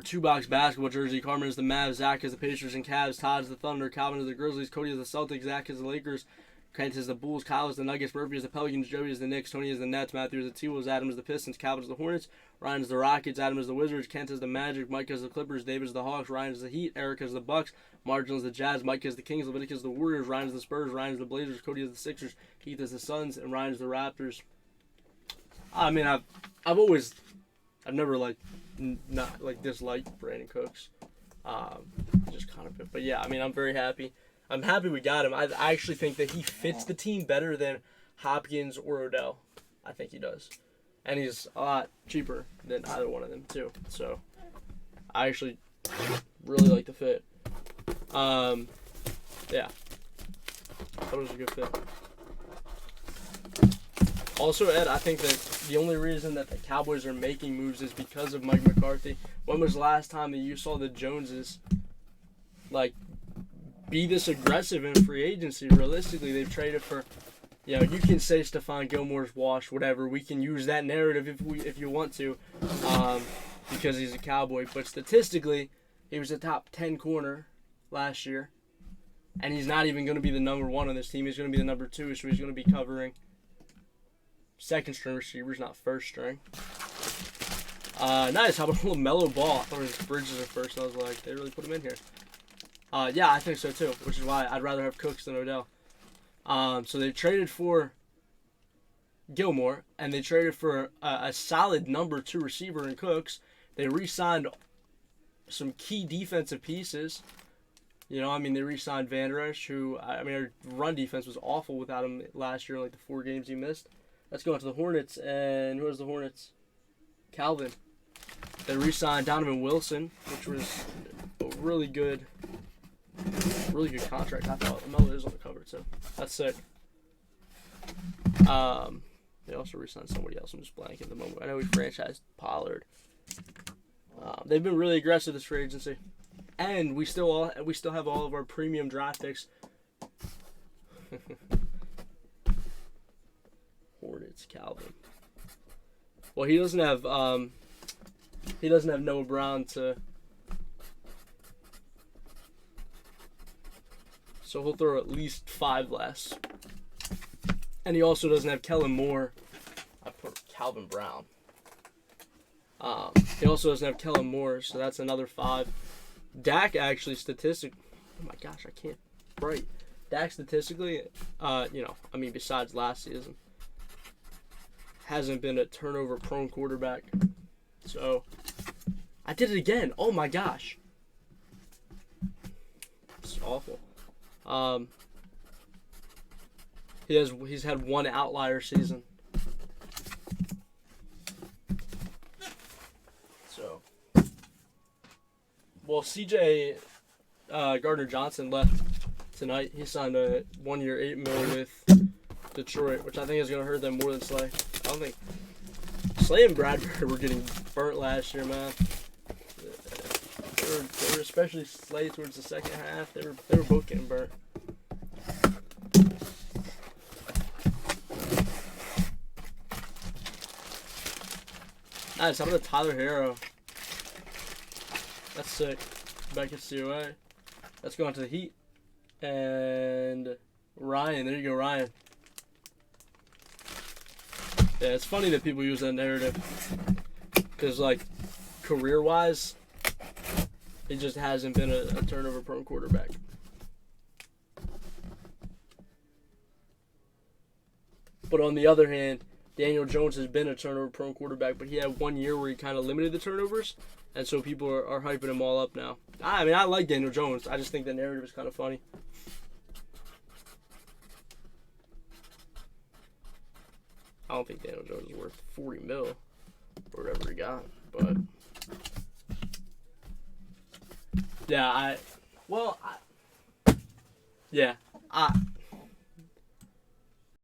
2-box basketball jersey. Carmen is the Mavs, Zach is the Pacers and Cavs, Todd is the Thunder, Calvin is the Grizzlies, Cody is the Celtics, Zach is the Lakers, Kent is the Bulls, Kyle is the Nuggets, Murphy is the Pelicans, Joey is the Knicks, Tony is the Nets, Matthew is the T-Wolves, Adam is the Pistons, Calvin is the Hornets, Ryan is the Rockets, Adam is the Wizards, Kent is the Magic, Mike is the Clippers, David is the Hawks, Ryan is the Heat, Eric is the Bucks, Marginal is the Jazz, Mike is the Kings, Leviticus is the Warriors, Ryan is the Spurs, Ryan is the Blazers, Cody is the Sixers, Keith is the Suns, and Ryan is the Raptors. I mean, I've never not disliked Brandon Cooks, just kind of. But yeah, I mean, I'm very happy. I'm happy we got him. I actually think that he fits the team better than Hopkins or Odell. I think he does, and he's a lot cheaper than either one of them too. So I actually really like the fit. Yeah, that was a good fit. Also, Ed, I think that the only reason that the Cowboys are making moves is because of Mike McCarthy. When was the last time that you saw the Joneses, be this aggressive in free agency? Realistically, they've traded for, you can say Stephon Gilmore's washed, whatever. We can use that narrative if you want to, because he's a Cowboy. But statistically, he was a top 10 corner last year, and he's not even going to be the number 1 on this team. He's going to be the number 2, so he's going to be covering second-string receivers, not first-string. Nice. How about a little mellow ball? I thought it was Bridges at first, and I was like, they really put him in here. Yeah, I think so too, which is why I'd rather have Cooks than Odell. So they traded for Gilmore, and they traded for a solid number 2 receiver in Cooks. They re-signed some key defensive pieces. They re-signed Van Der Esch, who, our run defense was awful without him last year, the 4 games he missed. Let's go on to the Hornets, and who was the Hornets? Calvin. They re-signed Donovan Wilson, which was a really good contract. I thought Lamelo is on the cover, so that's sick. They also re-signed somebody else. I'm just blanking at the moment. I know we franchised Pollard. They've been really aggressive this free agency, and we still have all of our premium draft picks. Hornets, Calvin. Well, he doesn't have Noah Brown to. So he'll throw at least 5 less. And he also doesn't have Kellen Moore. I put Calvin Brown. He also doesn't have Kellen Moore, so that's another 5. Dak actually statistically, oh my gosh, I can't write. Dak statistically, besides last season, hasn't been a turnover-prone quarterback. So, I did it again. Oh my gosh. It's awful. He's had 1 outlier season. So, well, CJ Gardner-Johnson left tonight. He signed a 1-year $8 million with Detroit, which I think is going to hurt them more than Slay. I don't think Slay and Bradbury were getting burnt last year, man. They were especially Slay towards the second half. They were both getting burnt. Nice. How about Tyler Hero? That's sick. Back at COA. Let's go on to the Heat. And Ryan. There you go, Ryan. Yeah, it's funny that people use that narrative. Because, career-wise, it just hasn't been a turnover-prone quarterback. But on the other hand, Daniel Jones has been a turnover-prone quarterback, but he had 1 year where he kind of limited the turnovers, and so people are hyping him all up now. I like Daniel Jones. I just think the narrative is kind of funny. I don't think Daniel Jones is worth $40 million or whatever he got, but yeah,